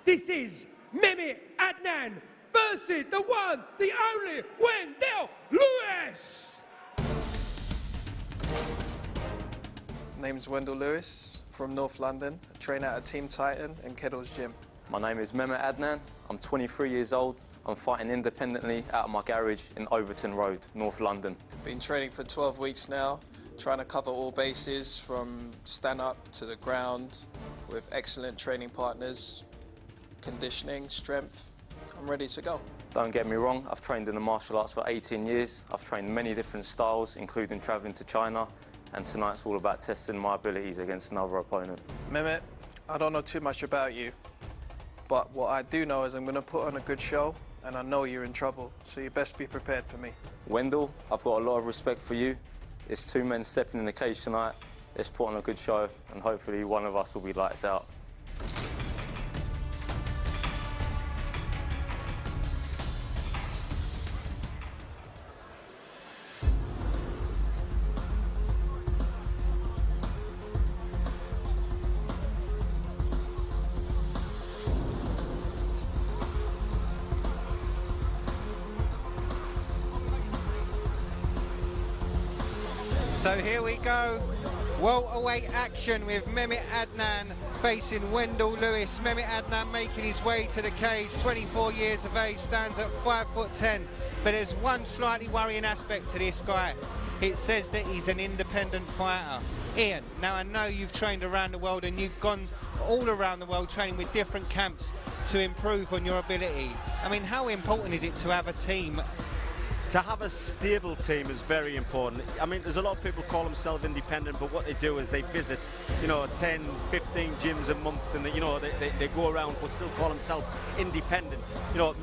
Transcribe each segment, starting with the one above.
This is Mehmet Adnan versus the one, the only Wendle Lewis. Name's Wendle Lewis from North London. I train at Team Titan in Keddle's gym. My name is Mehmet Adnan. I'm 23 years old. I'm fighting independently out of my garage in Overton Road, North London. Been training for 12 weeks now, trying to cover all bases from stand-up to the ground with excellent training partners, conditioning, strength. I'm ready to go. Don't get me wrong, I've trained in the martial arts for 18 years. I've trained many different styles, including travelling to China, and tonight's all about testing my abilities against another opponent. Mehmet, I don't know too much about you, but what I do know is I'm going to put on a good show, and I know you're in trouble, so you best be prepared for me. Wendle, I've got a lot of respect for you. It's two men stepping in the cage tonight. Let's put on a good show, and hopefully one of us will be lights out. So here we go, welterweight action with Mehmet Adnan facing Wendle Lewis. Mehmet Adnan making his way to the cage, 24 years of age, stands at 5'10". But there's one slightly worrying aspect to this guy. It says that he's an independent fighter. Ian, now I know you've trained around the world and you've gone all around the world training with different camps to improve on your ability. I mean, how important is it to have a team? To have a stable team is very important. I mean, there's a lot of people call themselves independent, but what they do is they visit, 10, 15 gyms a month, and they go around but still call themselves independent.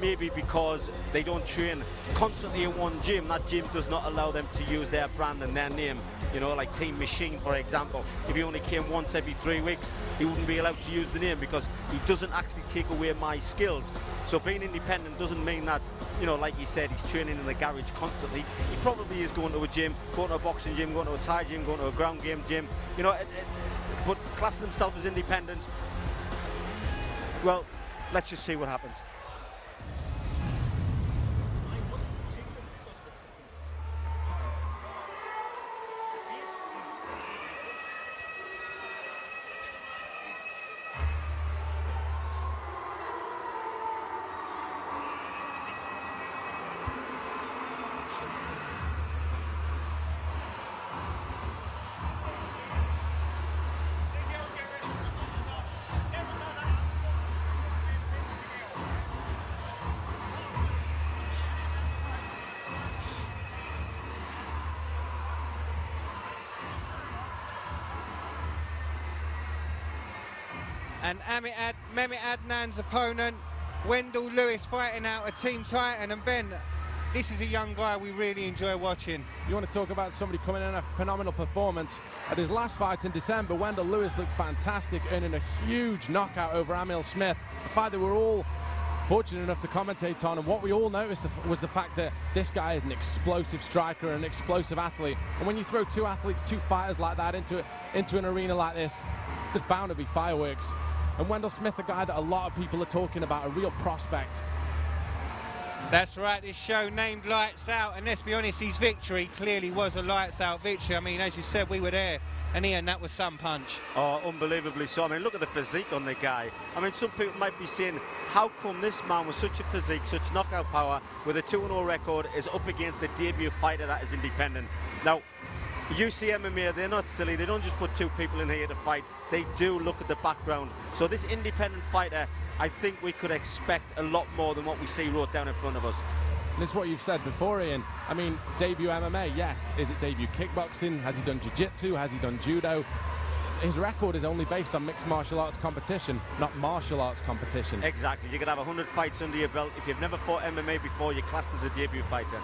Maybe because they don't train constantly in one gym. That gym does not allow them to use their brand and their name. Like Team Machine, for example. If he only came once every 3 weeks, he wouldn't be allowed to use the name because he doesn't actually take away my skills. So being independent doesn't mean that, like he said, he's training in the garage constantly. He probably is going to a gym, going to a boxing gym, going to a Thai gym, going to a ground game gym, but classing himself as independent, well, let's just see what happens. And Mehmet Adnan's opponent, Wendle Lewis, fighting out a Team Titan. And Ben, this is a young guy we really enjoy watching. You want to talk about somebody coming in a phenomenal performance. At his last fight in December, Wendle Lewis looked fantastic, earning a huge knockout over Emil Smith, a fight that we're all fortunate enough to commentate on. And what we all noticed was the fact that this guy is an explosive striker and an explosive athlete. And when you throw two athletes, two fighters like that into an arena like this, there's bound to be fireworks. And Wendle Smith, a guy that a lot of people are talking about, a real prospect. That's right, this show named Lights Out, and let's be honest, his victory clearly was a lights out victory. I mean, as you said, we were there, and Ian, that was some punch. Oh, unbelievably so. I mean, look at the physique on the guy. I mean, some people might be saying, how come this man with such a physique, such knockout power, with a 2-0 record, is up against the debut fighter that is independent? Now, UCMMA, they're not silly. They don't just put two people in here to fight. They do look at the background. So this independent fighter, I think we could expect a lot more than what we see wrote down in front of us. And this is what you've said before, Ian. I mean, debut MMA, yes. Is it debut kickboxing? Has he done jiu-jitsu? Has he done judo? His record is only based on mixed martial arts competition, not martial arts competition. Exactly. You could have 100 fights under your belt. If you've never fought MMA before, you're classed as a debut fighter.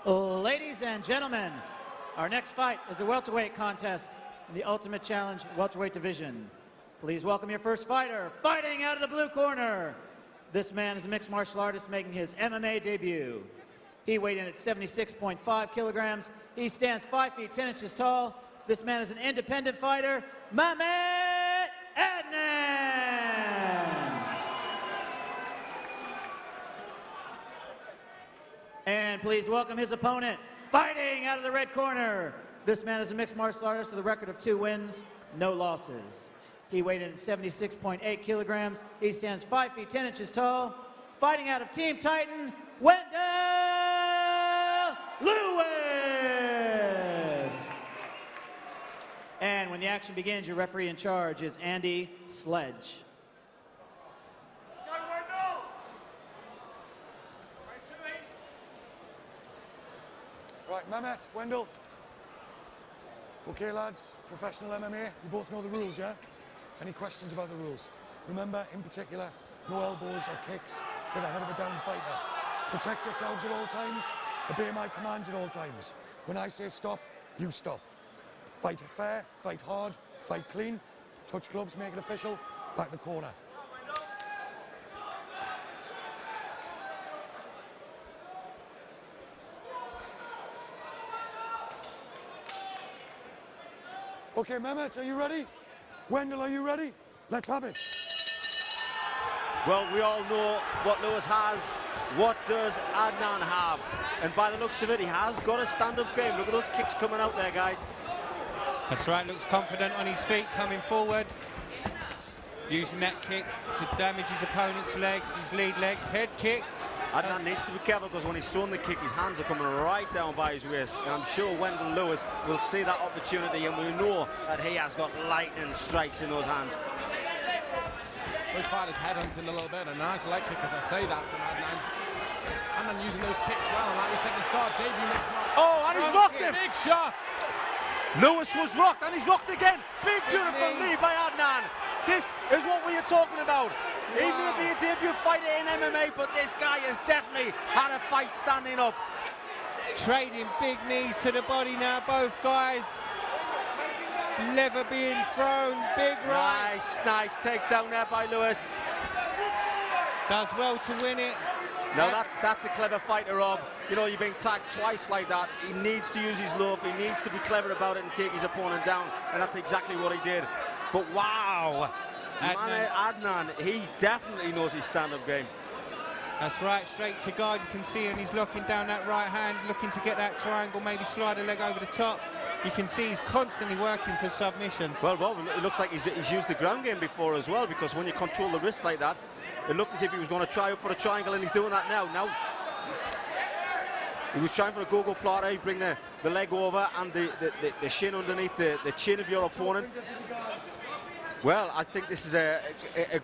Ladies and gentlemen, our next fight is a welterweight contest in the Ultimate Challenge welterweight division. Please welcome your first fighter, fighting out of the blue corner. This man is a mixed martial artist making his MMA debut. He weighed in at 76.5 kilograms. He stands 5 feet 10 inches tall. This man is an independent fighter, Mehmet Adnan. And please welcome his opponent, fighting out of the red corner. This man is a mixed martial artist with a record of 2 wins, no losses. He weighed in at 76.8 kilograms. He stands 5 feet 10 inches tall. Fighting out of Team Titan, Wendle Lewis. And when the action begins, your referee in charge is Andy Sledge. Right, Mehmet, Wendle. Okay, lads, professional MMA, you both know the rules, yeah? Any questions about the rules? Remember, in particular, no elbows or kicks to the head of a down fighter. Protect yourselves at all times. Obey my commands at all times. When I say stop, you stop. Fight fair, fight hard, fight clean. Touch gloves, make it official. Back the corner. Okay, Mehmet, are you ready? Wendle, are you ready? Let's have it. Well, we all know what Lewis has. What does Adnan have? And by the looks of it, he has got a stand-up game. Look at those kicks coming out there, guys. That's right, looks confident on his feet, coming forward. Using that kick to damage his opponent's leg, his lead leg. Head kick. Adnan needs to be careful because when he's throwing the kick, his hands are coming right down by his waist. And I'm sure Wendle Lewis will see that opportunity, and we know that he has got lightning strikes in those hands. Both fighters headhunting a little bit. A nice leg kick, as I say that, from Adnan. Adnan using those kicks well, and like we said at the start, debut mixed martial. Oh, and he's rocked him! Big shot! Lewis was rocked, and he's rocked again. Big, beautiful knee by Adnan. This is what we are talking about. He may be a debut fighter in MMA, but this guy has definitely had a fight standing up. Trading big knees to the body now, both guys. Lever being thrown, big right. Nice takedown there by Lewis. Does well to win it. Now that's a clever fighter, Rob. You know, you're being tagged twice like that. He needs to use his loaf. He needs to be clever about it and take his opponent down. And that's exactly what he did. But wow, Adnan, he definitely knows his stand-up game. That's right, straight to guard. You can see him, he's locking down that right hand, looking to get that triangle, maybe slide a leg over the top. You can see he's constantly working for submissions. Well, Bob, it looks like he's used the ground game before as well, because when you control the wrist like that, it looked as if he was going to try up for a triangle, and he's doing that now. He was trying for a go-go platter. You bring the leg over and the shin underneath the chin of your opponent. Well, I think this is a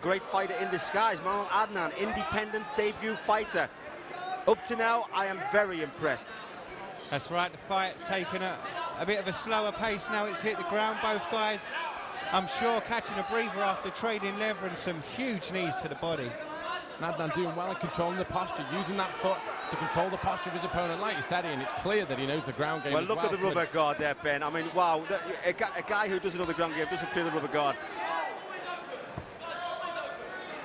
great fighter in disguise. Mehmet Adnan, independent debut fighter. Up to now, I am very impressed. That's right, the fight's taken a bit of a slower pace now. It's hit the ground, both guys, I'm sure, catching a breather after trading lever and some huge knees to the body. Adnan doing well in controlling the posture, using that foot to control the posture of his opponent. Like you said, Ian, it's clear that he knows the ground game. Well, look at the rubber guard there, Ben. I mean, wow, a guy who doesn't know the ground game doesn't play the rubber guard.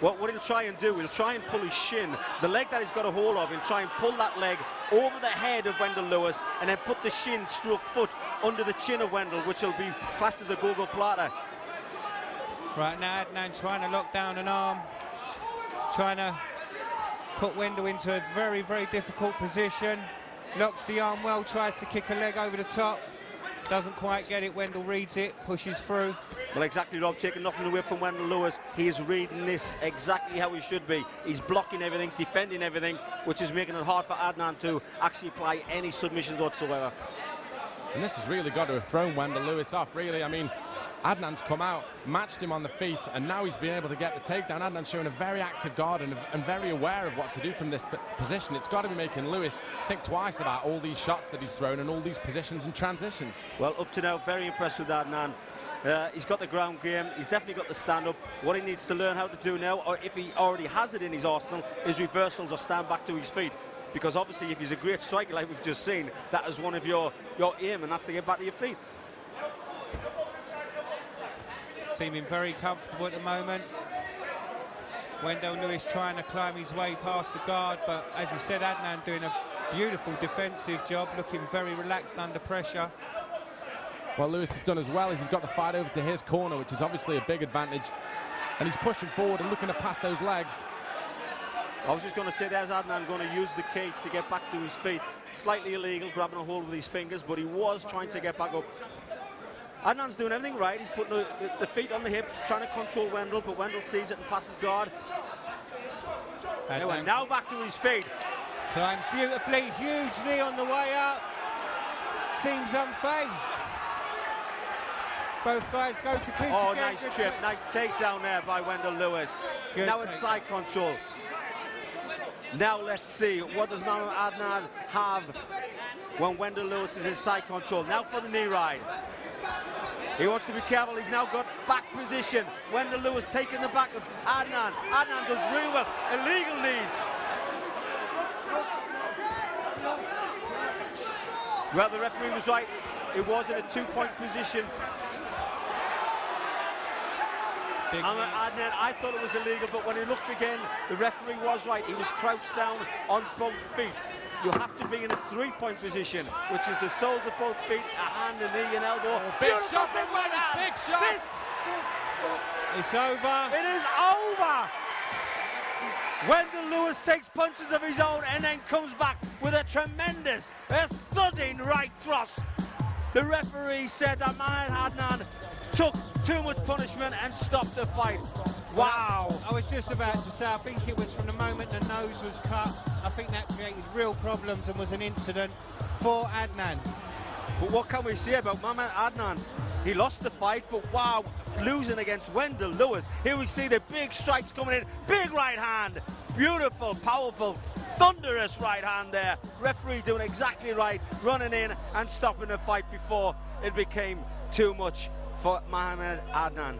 What he'll try and do, he'll try and pull his shin, the leg that he's got a hold of, and try and pull that leg over the head of Wendle Lewis, and then put the shin stroke foot under the chin of Wendle, which will be classed as a go-go platter. Right now, Adnan trying to lock down an arm, trying to put Wendle into a very, very difficult position. Locks the arm well, tries to kick a leg over the top. Doesn't quite get it. Wendle reads it, pushes through. Well, exactly, Rob, taking nothing away from Wendle Lewis. He is reading this exactly how he should be. He's blocking everything, defending everything, which is making it hard for Adnan to actually apply any submissions whatsoever. And this has really got to have thrown Wendle Lewis off, really. I mean, Adnan's come out, matched him on the feet, and now he's been able to get the takedown. Adnan's showing a very active guard and very aware of what to do from this position. It's got to be making Lewis think twice about all these shots that he's thrown and all these positions and transitions. Well, up to now, very impressed with Adnan. He's got the ground game. He's definitely got the stand-up. What he needs to learn how to do now, or if he already has it in his arsenal, is reversals or stand back to his feet. because obviously if he's a great striker like we've just seen, that is one of your aim, and that's to get back to your feet. Seeming very comfortable at the moment. Wendle Lewis trying to climb his way past the guard, but as you said, Adnan doing a beautiful defensive job, looking very relaxed under pressure. What Lewis has done as well is he's got the fight over to his corner, which is obviously a big advantage, and he's pushing forward and looking to pass those legs. I was just going to say, there's Adnan going to use the cage to get back to his feet. Slightly illegal, grabbing a hold with his fingers, but he was trying to get back up. Adnan's doing everything right. He's putting the feet on the hips, trying to control Wendle, but Wendle sees it and passes guard. Anyway, now back to his feet. Climbs beautifully, huge knee on the way up. Seems unfazed. Both guys go to clinch Oh, again. nice trip, nice takedown there by Wendle Lewis. Good now it's side control. Now let's see, what does Mehmet Adnan have when Wendle Lewis is in side control? Now for the knee ride. He wants to be careful. He's now got back position. Wendle Lewis taking the back of Adnan. Adnan does really well. Illegal knees. Well, the referee was right. It was in a two-point position. Adnan, I thought it was illegal, but when he looked again, the referee was right. He was crouched down on both feet. You have to be in a three-point position, which is the soles of both feet, a hand, a knee, an elbow. Oh, big shot from Wendle, big shot. It's over. It is over. Wendle Lewis takes punches of his own and then comes back with a tremendous, thudding right cross. The referee said that Mehmet Adnan took too much punishment and stopped the fight. Wow. I was just about to say, I think it was from the moment the nose was cut. I think that created real problems and was an incident for Adnan. But what can we say about Mehmet Adnan? He lost the fight, but wow, losing against Wendle Lewis. Here we see the big strikes coming in, big right hand. Beautiful, powerful, thunderous right hand there. Referee doing exactly right, running in and stopping the fight before it became too much for Mehmet Adnan.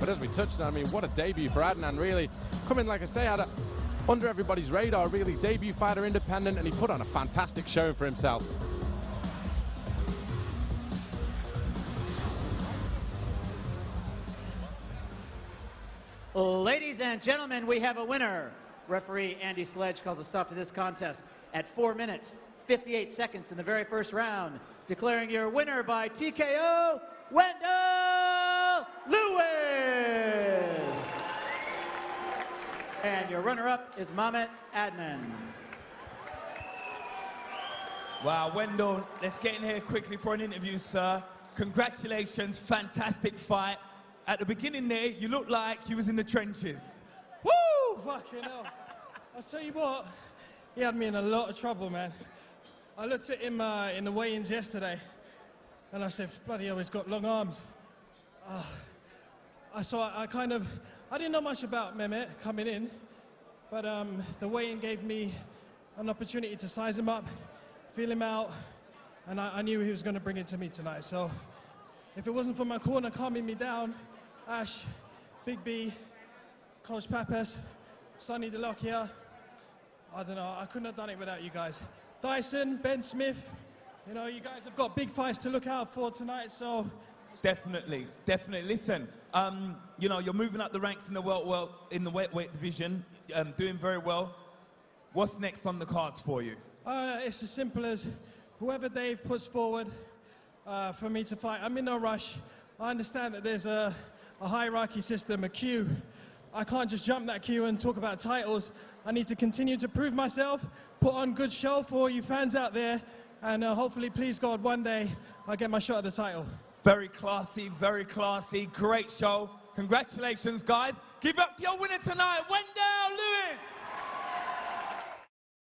But as we touched on, I mean, what a debut for Adnan, really. Coming, like I say, under everybody's radar, really. Debut fighter, independent, and he put on a fantastic showing for himself. Ladies and gentlemen, we have a winner. Referee Andy Sledge calls a stop to this contest at 4 minutes, 58 seconds in the very first round, declaring your winner by TKO, Wendle Lewis. And your runner-up is Mehmet Adnan. Wow, Wendle, let's get in here quickly for an interview, sir. Congratulations, fantastic fight. At the beginning there, you looked like you was in the trenches. Woo! Fucking hell. I'll tell you what, he had me in a lot of trouble, man. I looked at him in the weigh-ins yesterday, and I said, bloody hell, he's got long arms. I didn't know much about Mehmet coming in, but the weigh-in gave me an opportunity to size him up, feel him out, and I knew he was going to bring it to me tonight. So if it wasn't for my corner calming me down, Ash, Big B, Coach Pappas, Sonny DeLocchia, I don't know, I couldn't have done it without you guys. Dyson, Ben Smith, you know, you guys have got big fights to look out for tonight, so. Definitely, definitely. Listen, you know, you're moving up the ranks in the weight division, doing very well. What's next on the cards for you? It's as simple as whoever Dave puts forward for me to fight. I'm in no rush. I understand that there's a hierarchy system, a queue. I can't just jump that queue and talk about titles. I need to continue to prove myself, put on good show for all you fans out there, and hopefully, please God, one day I'll get my shot at the title. Very classy, great show. Congratulations, guys. Give up for your winner tonight, Wendle Lewis.